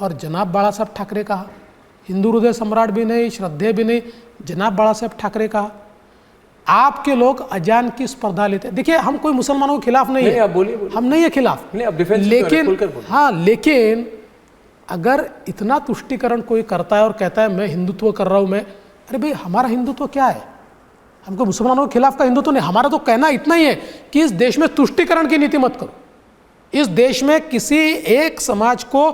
और जनाब बाला साहब ठाकरे कहा, हिंदू हृदय सम्राट भी नहीं, श्रद्धेय भी नहीं, जनाब बाला साहब ठाकरे कहा। आपके लोग अजान की स्पर्धा लेते हैं। देखिए हम कोई मुसलमानों के खिलाफ नहीं है, आप बोलिए, हम नहीं है खिलाफ, नहीं आप डिफेंस लेकिन हाँ, लेकिन अगर इतना तुष्टिकरण कोई करता है और कहता है मैं हिंदुत्व कर रहा हूं, मैं, अरे भाई हमारा हिंदुत्व क्या है? हमको मुसलमानों के खिलाफ का हिंदुत्व नहीं, हमारा तो कहना इतना ही है कि इस देश में तुष्टिकरण की नीति मत करो। इस देश में किसी एक समाज को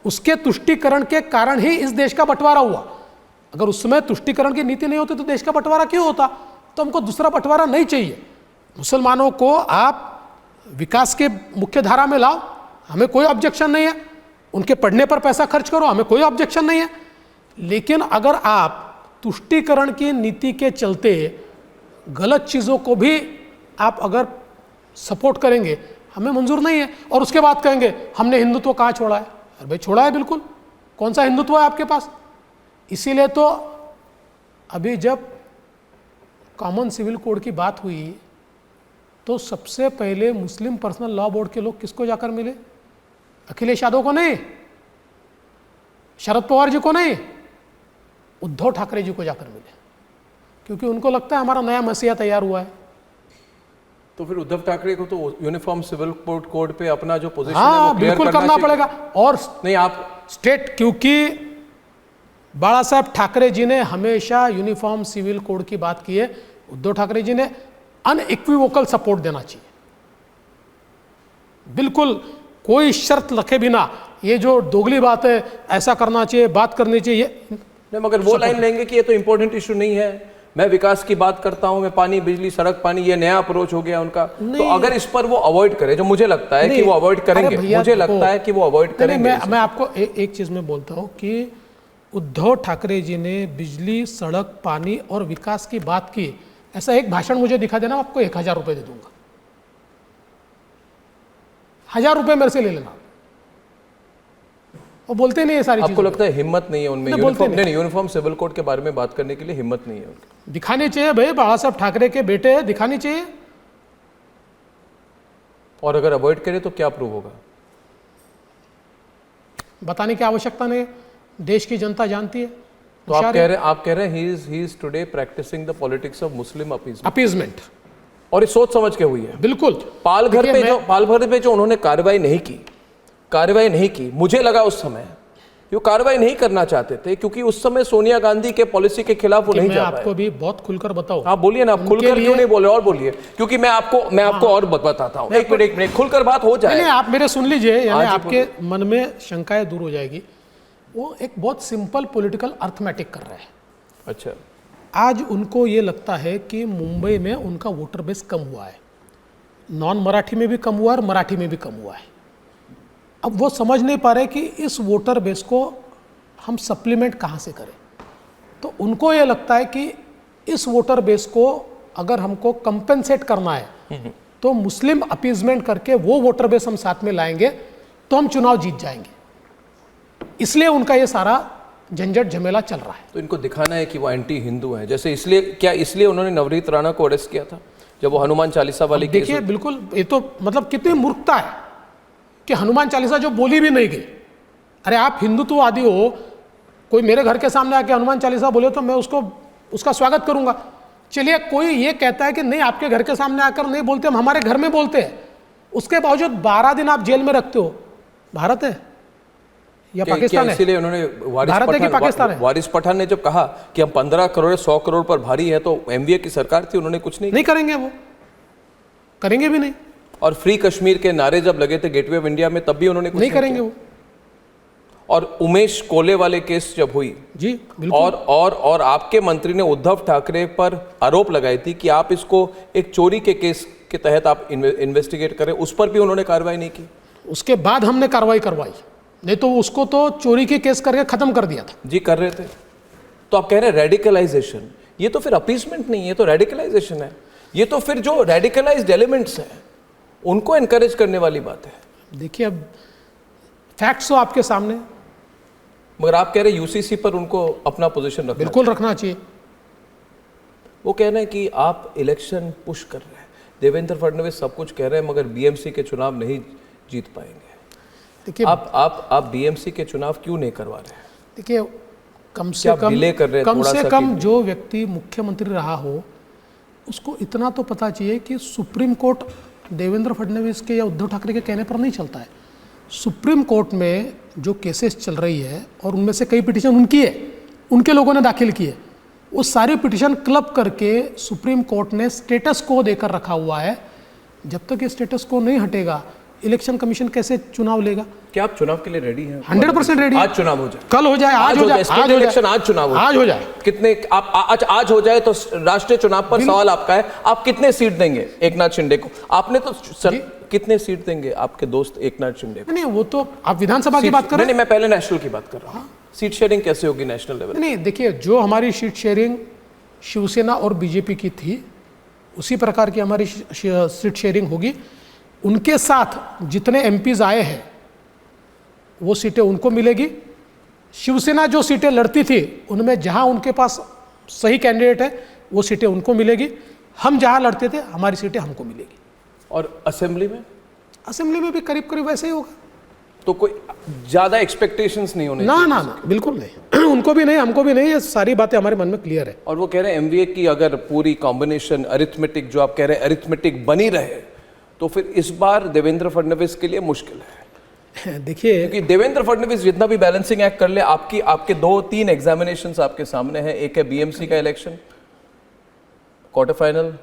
उसके तुष्टिकरण के कारण ही इस देश का बंटवारा हुआ। अगर उस समय तुष्टिकरण की नीति नहीं होती तो देश का बंटवारा क्यों होता? तो हमको दूसरा बंटवारा नहीं चाहिए। मुसलमानों को आप विकास के मुख्य धारा में लाओ, हमें कोई ऑब्जेक्शन नहीं है। उनके पढ़ने पर पैसा खर्च करो, हमें कोई ऑब्जेक्शन नहीं है। लेकिन अगर आप तुष्टिकरण की नीति के चलते गलत चीज़ों को भी आप अगर सपोर्ट करेंगे, हमें मंजूर नहीं है। और उसके बाद कहेंगे हमने हिंदुत्व कहाँ छोड़ा है? अरे भाई छोड़ा है बिल्कुल। कौन सा हिंदुत्व है आपके पास? इसीलिए तो अभी जब कॉमन सिविल कोड की बात हुई तो सबसे पहले मुस्लिम पर्सनल लॉ बोर्ड के लोग किसको जाकर मिले? अखिलेश यादव को नहीं, शरद पवार जी को नहीं, उद्धव ठाकरे जी को जाकर मिले, क्योंकि उनको लगता है हमारा नया मसीहा तैयार हुआ है। तो फिर उद्धव ठाकरे को तो यूनिफॉर्म सिविल कोड पे अपना जो पोजीशन हाँ, है वो क्लियर बिल्कुल करना पड़ेगा। और नहीं आप स्टेट, क्योंकि बाला साहब ठाकरे जी ने हमेशा यूनिफॉर्म सिविल कोड की बात की है, उद्धव ठाकरे जी ने अनइक्विवोकल सपोर्ट देना चाहिए, बिल्कुल कोई शर्त रखे बिना। ये जो दोगली बात है, ऐसा करना चाहिए, बात करनी चाहिए, नहीं, मगर वो लाइन लेंगे कि ये तो इंपॉर्टेंट इशू नहीं है, मैं विकास की बात करता हूं, मैं पानी, बिजली, सड़क, पानी, ये नया अप्रोच हो गया उनका। तो अगर इस पर वो अवॉइड करे, जो मुझे लगता है कि वो अवॉइड करेंगे, मुझे लगता है कि वो अवॉइड करेंगे। मैं आपको एक चीज में बोलता हूं कि उद्धव ठाकरे जी ने बिजली, सड़क, पानी और विकास की बात की, ऐसा एक भाषण मुझे दिखा देना, आपको 1000 रुपये दे दूंगा। 1000 रुपये मेरे से ले लेना। वो बोलते नहीं है सारी चीजें। आपको लगता है हिम्मत नहीं है उनमें यूनिफॉर्म सिविल कोड के बारे में बात करने के लिए? हिम्मत नहीं है उनकी। दिखानी चाहिए भाई, बाला साहब ठाकरे के बेटे हैं, दिखानी चाहिए। और अगर अवॉइड करे तो क्या प्रूव होगा? बताने की आवश्यकता नहीं, देश की जनता जानती है। तो आप कह रहे हैं he is today practising the politics of Muslim appeasement, और ये सोच समझ के हुई है। बिल्कुल। पालघर पे जो उन्होंने कार्रवाई नहीं की, मुझे लगा उस समय वो कार्रवाई नहीं करना चाहते थे, क्योंकि उस समय सोनिया गांधी के पॉलिसी के खिलाफ वो नहीं जा पाए। आपको भी बहुत खुलकर बताओ। आप बोलिए ना, आप खुलकर क्यों नहीं बोले? और बोलिए, क्योंकि मैं आपको और बताता हूँ। एक मिनट खुलकर बात हो जाए। नहीं, आप मेरे सुन लीजिए, यानी आपके मन में शंकाएं दूर हो जाएगी। वो एक बहुत सिंपल पॉलिटिकल अर्थमेटिक कर रहे हैं। अच्छा, आज उनको ये लगता है कि मुंबई में उनका वोटर बेस कम हुआ है, नॉन मराठी में भी कम हुआ और मराठी में भी कम हुआ है। अब वो समझ नहीं पा रहे कि इस वोटर बेस को हम सप्लीमेंट कहाँ से करें। तो उनको ये लगता है कि इस वोटर बेस को अगर हमको कंपेंसेट करना है तो मुस्लिम अपीजमेंट करके वो वोटर बेस हम साथ में लाएंगे तो हम चुनाव जीत जाएंगे। इसलिए उनका ये सारा झंझट झमेला चल रहा है। तो इनको दिखाना है कि वो एंटी हिंदू है। जैसे इसलिए उन्होंने नवनीत राणा को अरेस्ट किया था जब वो हनुमान चालीसा वाली केस। देखिए बिल्कुल, ये तो मतलब कितनी मूर्खता है कि हनुमान चालीसा जो बोली भी नहीं गई। अरे आप हिंदुत्ववादी हो, कोई मेरे घर के सामने आके हनुमान चालीसा बोले तो मैं उसका स्वागत करूंगा। चलिए, कोई ये कहता है कि नहीं, आपके घर के सामने आकर नहीं बोलते, हम हमारे घर में बोलते हैं, उसके बावजूद 12 दिन आप जेल में रखते हो। भारत है या पाकिस्तान है? इसीलिए उन्होंने भारत है कि पाकिस्तान है? वारिस पठान ने जब कहा कि हम 15 करोड़ 100 करोड़ पर भारी है, तो एमवीए की सरकार थी, उन्होंने कुछ नहीं करेंगे, वो करेंगे भी नहीं। और फ्री कश्मीर के नारे जब लगे थे गेटवे ऑफ इंडिया में, तब भी उन्होंने कुछ नहीं करेंगे वो। और उमेश कोले वाले केस जब हुई जी बिल्कुल, और आपके मंत्री ने उद्धव ठाकरे पर आरोप लगाई थी कि आप इसको एक चोरी के केस के तहत आप इन्वेस्टिगेट करें, उस पर भी उन्होंने कार्रवाई नहीं की। उसके बाद हमने कार्रवाई करवाई, नहीं तो उसको तो चोरी के केस करके खत्म कर दिया था। जी कर रहे थे। तो आप कह रहे हैं रेडिकलाइजेशन, ये तो फिर अपीसमेंट नहीं है, तो रेडिकलाइजेशन है। ये तो फिर जो रेडिकलाइज्ड एलिमेंट्स हैं उनको एनकरेज करने वाली बात है। देखिए, अब फैक्ट्स तो आपके सामने, मगर आप कह रहे हैं यूसीसी पर उनको अपना पोजीशन रखना, बिल्कुल रखना चाहिए। वो कह रहे हैं कि आप इलेक्शन पुश कर रहे हैं, देवेंद्र फडणवीस सब कुछ कह रहे हैं, मगर बीएमसी के चुनाव नहीं जीत पाएंगे। देखिए आप बीएमसी के चुनाव क्यों नहीं करवा रहे हैं? देखिए कम से क्या कम डिले कर रहे हैं कम थोड़ा से सा कम कि- जो व्यक्ति मुख्यमंत्री रहा हो उसको इतना तो पता चाहिए कि सुप्रीम कोर्ट देवेंद्र फडणवीस के या उद्धव ठाकरे के कहने पर नहीं चलता है। सुप्रीम कोर्ट में जो केसेस चल रही है और उनमें से कई पिटीशन उनकी है, उनके लोगों ने दाखिल की है, वो सारी पिटीशन क्लब करके सुप्रीम कोर्ट ने स्टेटस को देकर रखा हुआ है। जब तक ये स्टेटस को नहीं हटेगा इलेक्शन कमीशन कैसे चुनाव लेगा? क्या आप चुनाव के लिए रेडी हैं? 100% रेडी। आज चुनाव हो जाए, कल हो जाए, आज हो जाए, स्टेट इलेक्शन आज चुनाव हो आज हो जाए। कितने आप आज हो जाए तो राष्ट्रीय चुनाव पर सवाल आपका है, आप कितने सीट देंगे एकनाथ शिंदे को? आपने तो सर कितने सीट देंगे आपके दोस्त एकनाथ शिंदे को? नहीं वो तो आप विधानसभा की बात कर रहे नहीं, मैं पहले नेशनल की बात कर रहा हूँ। सीट शेयरिंग कैसे होगी नेशनल लेवल? नहीं देखिए, जो हमारी सीट शेयरिंग शिवसेना और बीजेपी की थी उसी प्रकार की हमारी सीट शेयरिंग होगी। उनके साथ जितने एमपीज आए हैं वो सीटें उनको मिलेगी। शिवसेना जो सीटें लड़ती थी उनमें जहां उनके पास सही कैंडिडेट है वो सीटें उनको मिलेगी। हम जहां लड़ते थे हमारी सीटें हमको मिलेगी। और असेंबली में? असेंबली में भी करीब करीब वैसे ही होगा। तो कोई ज्यादा एक्सपेक्टेशंस नहीं होने ना ना ना बिल्कुल नहीं उनको भी नहीं, हमको भी नहीं, ये सारी बातें हमारे मन में क्लियर है। और वो कह रहे हैं एमवीए की अगर पूरी कॉम्बिनेशन अरिथमेटिक, जो आप कह रहे हैं अरिथमेटिक बनी रहे तो फिर इस बार देवेंद्र फडणवीस के लिए मुश्किल है। देखिए क्योंकि देवेंद्र फडणवीस जितना भी बैलेंसिंग एक्ट कर ले, आपके 2-3 एग्जामिनेशंस आपके सामने हैं। एक है बीएमसी का इलेक्शन क्वार्टर फाइनल,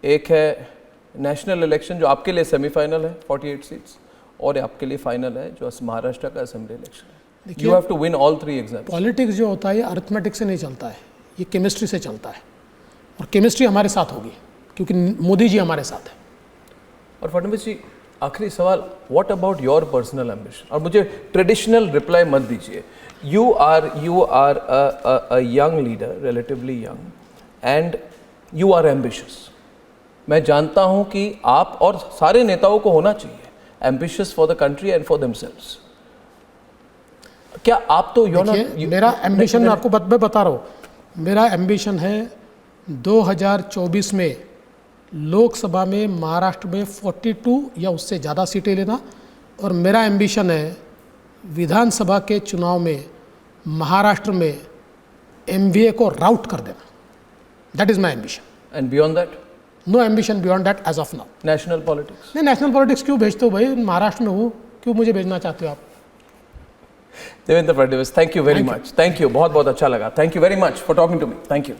एक है नेशनल इलेक्शन जो आपके लिए सेमीफाइनल है 48 सीट्स, और आपके लिए फाइनल है जो महाराष्ट्र का असेंबली इलेक्शन है। You have to win all 3 exams. Politics जो होता है ये अरिथमेटिक से नहीं चलता है, ये केमिस्ट्री से चलता है और केमिस्ट्री हमारे साथ होगी क्योंकि मोदी जी हमारे साथ है। और फडणवीस जी, आखिरी सवाल, what about your personal ambition? और मुझे ट्रेडिशनल रिप्लाई मत दीजिए। You are a young leader, relatively young, and you are ambitious. मैं जानता हूं कि आप और सारे नेताओं को होना चाहिए ambitious for the country and for themselves. क्या आप तो मेरा एम्बिशन, मैं आपको बता रहा हूँ, मेरा एम्बिशन है 2024 में लोकसभा में महाराष्ट्र में 42 या उससे ज़्यादा सीटें लेना, और मेरा एम्बिशन है विधानसभा के चुनाव में महाराष्ट्र में एमवीए को राउट कर देना। That is my ambition. And beyond that? No ambition beyond that as of now. National politics? नहीं, नेशनल पॉलिटिक्स क्यों भेजते हो भाई? महाराष्ट्र में हूँ, क्यों मुझे भेजना चाहते हो आप? Devendra Fadnavis, thank you very much. Thank you, बहुत बहुत अच्छा लगा। Thank you very much for talking to me. Thank you.